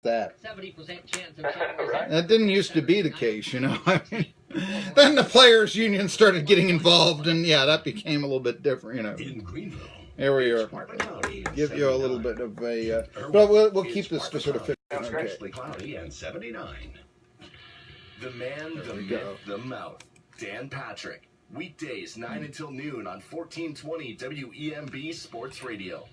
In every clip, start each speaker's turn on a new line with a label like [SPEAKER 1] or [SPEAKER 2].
[SPEAKER 1] that.
[SPEAKER 2] 70% chance of right.
[SPEAKER 1] That didn't used to be the case, you know. I mean, then the players' union started getting involved, and yeah, that became a little bit different, you know.
[SPEAKER 3] In Greenville.
[SPEAKER 1] Here we are. Give you a little bit of a, but we'll keep this to sort of fit.
[SPEAKER 3] Okay. Cloudy and 79. The man, the myth, the mouth. Dan Patrick. Weekdays 9 until noon on 1420 WEMB Sports Radio.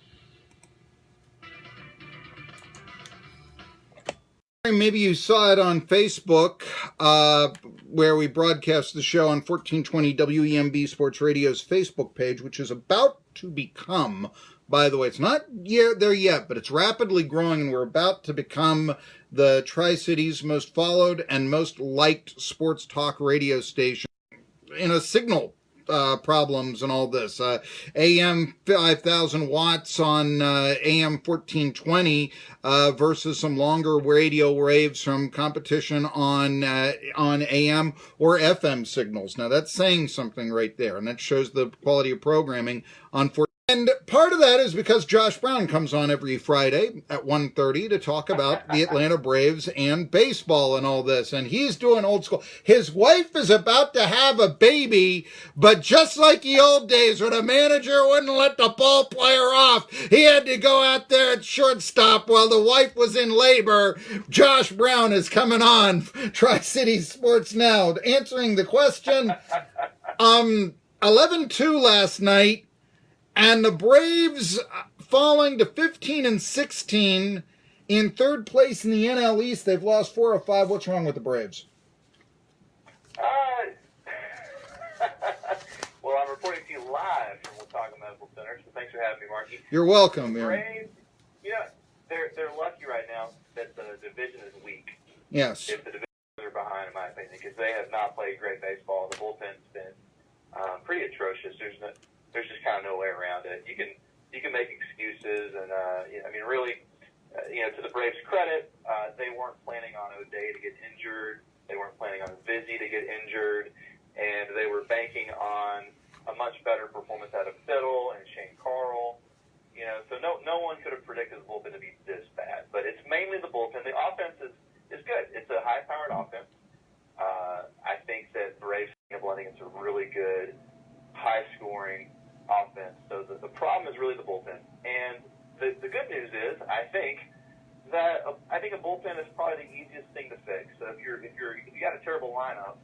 [SPEAKER 1] Maybe you saw it on Facebook, where we broadcast the show on 1420 WEMB Sports Radio's Facebook page, which is about to become, by the way, it's not there yet, but it's rapidly growing, and we're about to become the Tri-Cities' most followed and most liked sports talk radio station. You know, signal problems and all this. AM 5,000 watts on AM 1420 versus some longer radio waves from competition on AM or FM signals. Now that's saying something right there, and that shows the quality of programming on 14. And part of that is because Josh Brown comes on every Friday at 1:30 to talk about the Atlanta Braves and baseball and all this. And he's doing old school. His wife is about to have a baby, but just like the old days when a manager wouldn't let the ball player off, he had to go out there at shortstop while the wife was in labor. Josh Brown is coming on Tri-City Sports Now, answering the question. 11-2 last night. And the Braves falling to 15-16 in third place in the NL East. They've lost 4 of 5. What's wrong with the Braves?
[SPEAKER 4] Well, I'm reporting to you live from Knockahoma Medical Center, so thanks for having me, Marky.
[SPEAKER 1] You're welcome.
[SPEAKER 4] The Braves, they're lucky right now that the division is weak.
[SPEAKER 1] Yes.
[SPEAKER 4] If the divisions are behind, in my opinion, because they have not played great baseball. The bullpen's been pretty atrocious. There's just kind of no way around it. You can make excuses, and really, to the Braves' credit, they weren't planning on O'Day to get injured. They weren't planning on Vizzy to get injured, and they were banking on a much better performance out of Fiddle and Shane Carl. So no one could have predicted the bullpen to be this bad. But it's mainly the bullpen. The offense is good. It's a high-powered offense. I think that Braves are blending into really good, high-scoring offense. So the problem is really the bullpen. And the good news is, I think a bullpen is probably the easiest thing to fix. So if you got a terrible lineup,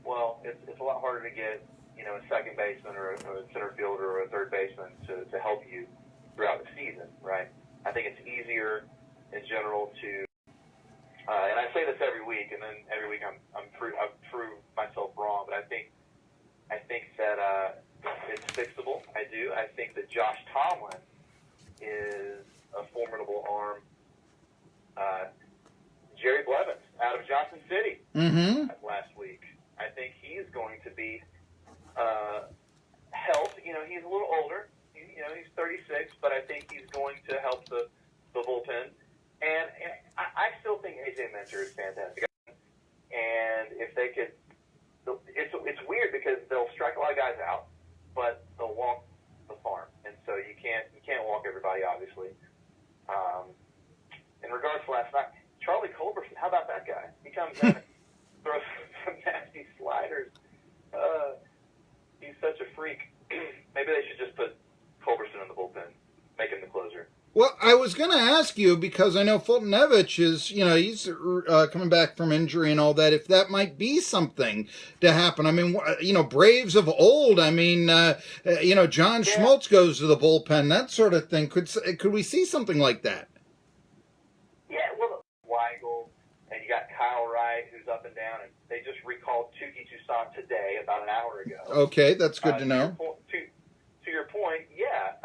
[SPEAKER 4] well, it's a lot harder to get a second baseman or a center fielder or a third baseman to help you throughout the season, right? I think it's easier in general to and I say this every week, and then every week I prove myself wrong, but I think that it's fixable. I do. I think that Josh Tomlin is a formidable arm. Jerry Blevins out of Johnson City last week. I think he's going to be help. He's a little older. He's 36, but I think he's going to help the bullpen. And I still think A.J. Minter is fantastic. And if they could, it's weird because they'll strike a lot of guys out, but they'll walk the farm, and so you can't walk everybody, obviously. In regards to last night, Charlie Culberson, how about that guy? He comes in and throws some nasty sliders. He's such a freak. Maybe they should just put Culberson in the bullpen, make him the closer.
[SPEAKER 1] Well, I was going to ask you, because I know Fultonevich is, he's coming back from injury and all that, if that might be something to happen. I mean, Braves of old, John Schmaltz goes to the bullpen, that sort of thing. Could we see something like that?
[SPEAKER 4] Yeah, well, Weigel, and you got Kyle Wright, who's up and down, and they just recalled Tuki Toussaint today, about an hour ago.
[SPEAKER 1] Okay, that's good to know.
[SPEAKER 4] To your point, yeah,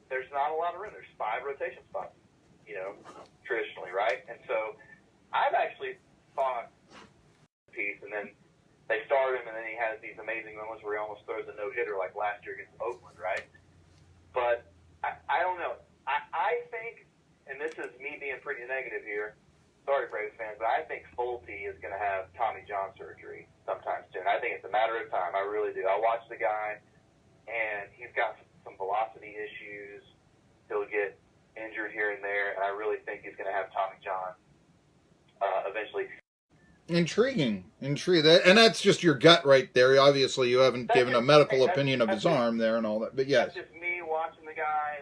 [SPEAKER 4] there's not a lot of room. There's 5 rotation spots, traditionally, right? And so I've actually thought piece, and then they start him, and then he has these amazing moments where he almost throws a no-hitter like last year against Oakland, right? But I don't know. I think, and this is me being pretty negative here, sorry, Braves fans, but I think Fulte is going to have Tommy John surgery sometime soon. I think it's a matter of time. I really do. I watched the guy, and he's got some velocity issues. He'll get injured here and there, and I really think he's going to have Tommy John
[SPEAKER 1] Intriguing. And that's just your gut right there. Obviously, you haven't
[SPEAKER 4] That's
[SPEAKER 1] given a
[SPEAKER 4] just-
[SPEAKER 1] medical
[SPEAKER 4] that's-
[SPEAKER 1] opinion of his
[SPEAKER 4] that's-
[SPEAKER 1] arm there and all that. But yes.
[SPEAKER 4] That's just me watching the guy,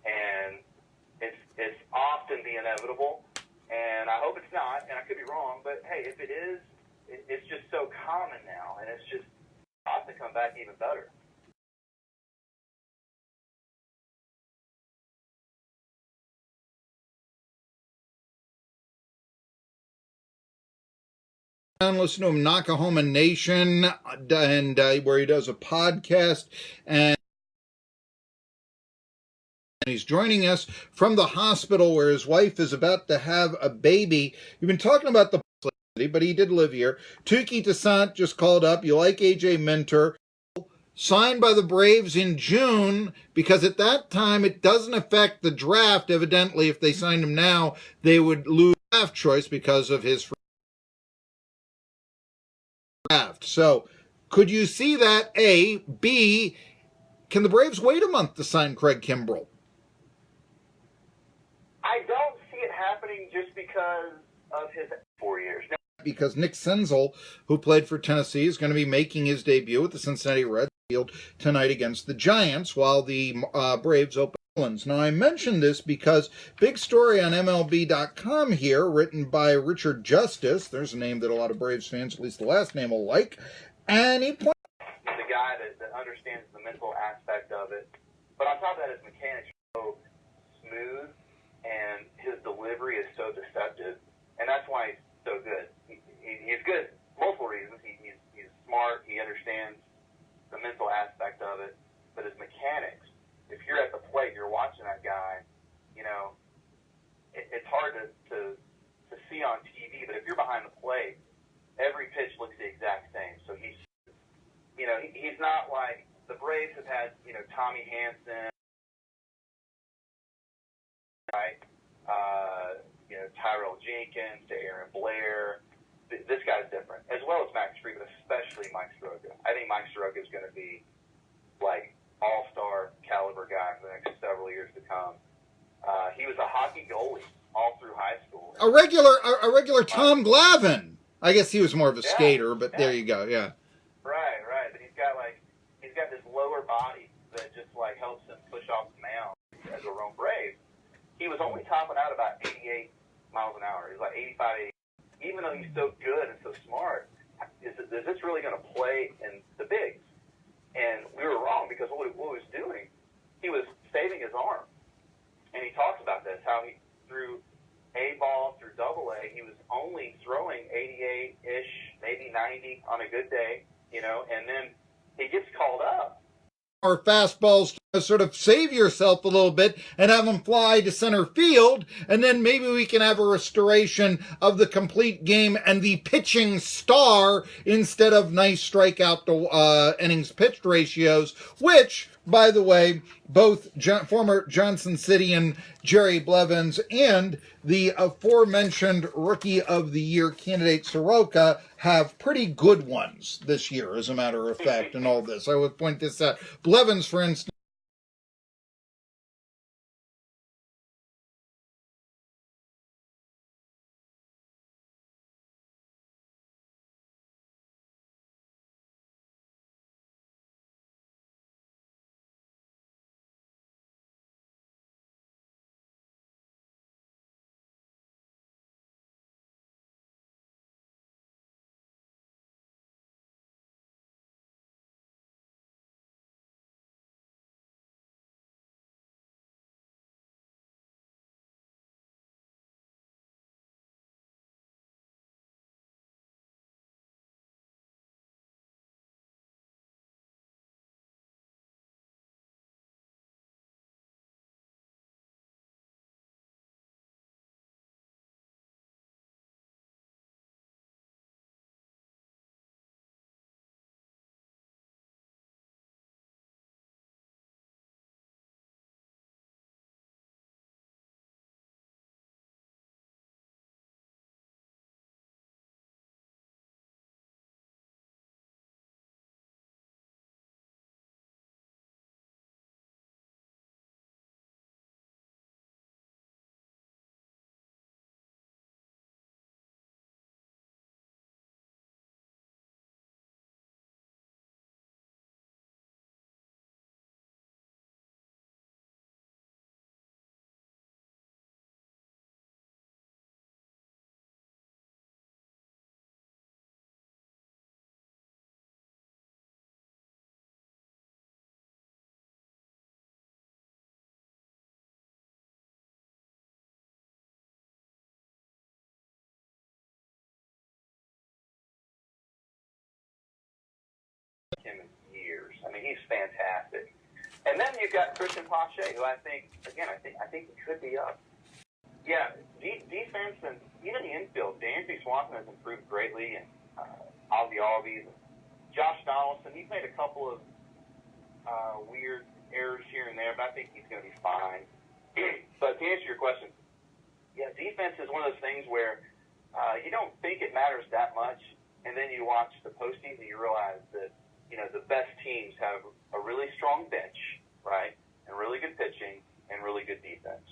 [SPEAKER 4] and it's often the inevitable. And I hope it's not, and I could be wrong, but hey, if it is, it's just so common now, and it's just ought to come back even better.
[SPEAKER 1] Listen to him, Knockahoma Nation, and where he does a podcast, and he's joining us from the hospital where his wife is about to have a baby. You've been talking about the city, but he did live here. Tuki Toussaint just called up. You like AJ Minter. Signed by the Braves in June, because at that time it doesn't affect the draft. Evidently, if they signed him now, they would lose draft choice because of his draft. So, could you see that? A. B. Can the Braves wait a month to sign Craig Kimbrell?
[SPEAKER 4] I don't see it happening just because of his 4 years.
[SPEAKER 1] Because Nick Senzel, who played for Tennessee, is going to be making his debut with the Cincinnati Reds field tonight against the Giants, while the Braves open Marlins. Now, I mentioned this because big story on MLB.com here, written by Richard Justice. There's a name that a lot of Braves fans, at least the last name, will like. And he points
[SPEAKER 4] He's a guy that understands the mental aspect of it. But on top of that, his mechanics are so smooth, and his delivery is so deceptive. And that's why he's so good. He's good for multiple reasons. He's smart. He understands the mental aspect of it. But his mechanics, if you're at the plate, you're watching that guy, you know, it's hard to see on TV. But if you're behind the plate, every pitch looks the exact same. So he's not like the Braves have had, Tommy Hanson, right? Tyrell Jenkins to Aaron Blair. This guy's different, as well as Max Fried, but especially Mike Soroka. I think Mike Soroka is going to be like all-star caliber guy for the next several years to come. He was a hockey goalie all through high school.
[SPEAKER 1] a regular Tom Glavine. I guess he was more of a skater, but there you go. Yeah.
[SPEAKER 4] Right. But he's got this lower body that just like helps him push off the mound as a Rome Brave. He was only topping out about 88 miles an hour. He was like 85, 80. Even though he's so good and so smart, is this really going to play in the bigs? And we were wrong, because what he was doing, he was saving his arm. And he talks about this, how he threw A ball through double A, he was only throwing 88-ish, maybe 90 on a good day, and then he gets called up.
[SPEAKER 1] Or fastballs to sort of save yourself a little bit and have them fly to center field, and then maybe we can have a restoration of the complete game and the pitching star instead of nice strikeout to innings pitched ratios, which, by the way, both former Johnson Cityan Jerry Blevins and the aforementioned Rookie of the Year candidate Soroka have pretty good ones this year, as a matter of fact, in all this. I would point this out. Blevins, for instance,
[SPEAKER 4] mean, he's fantastic. And then you've got Christian Pache, who I think he could be up. Yeah, defense and even the infield. D'Anthony Swanson has improved greatly, and Ozzie Albies, Josh Donaldson. He's made a couple of weird errors here and there, but I think he's going to be fine. But to answer your question, yeah, defense is one of those things where you don't think it matters that much, and then you watch the postseason and you realize that the best teams have a really strong bench, right, and really good pitching and really good defense.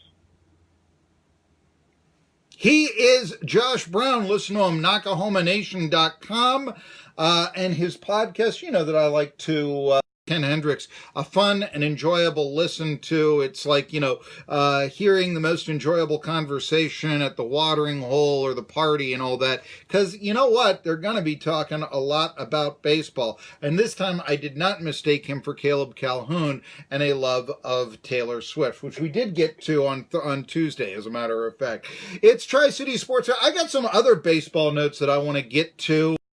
[SPEAKER 1] He is Josh Brown. Listen to him, KnockahomaNation.com, and his podcast, that I like to, Ken Hendricks, a fun and enjoyable listen to. It's like, hearing the most enjoyable conversation at the watering hole or the party and all that. Because you know what? They're going to be talking a lot about baseball. And this time I did not mistake him for Caleb Calhoun and a love of Taylor Swift, which we did get to on Tuesday, as a matter of fact. It's Tri-City Sports. I got some other baseball notes that I want to get to.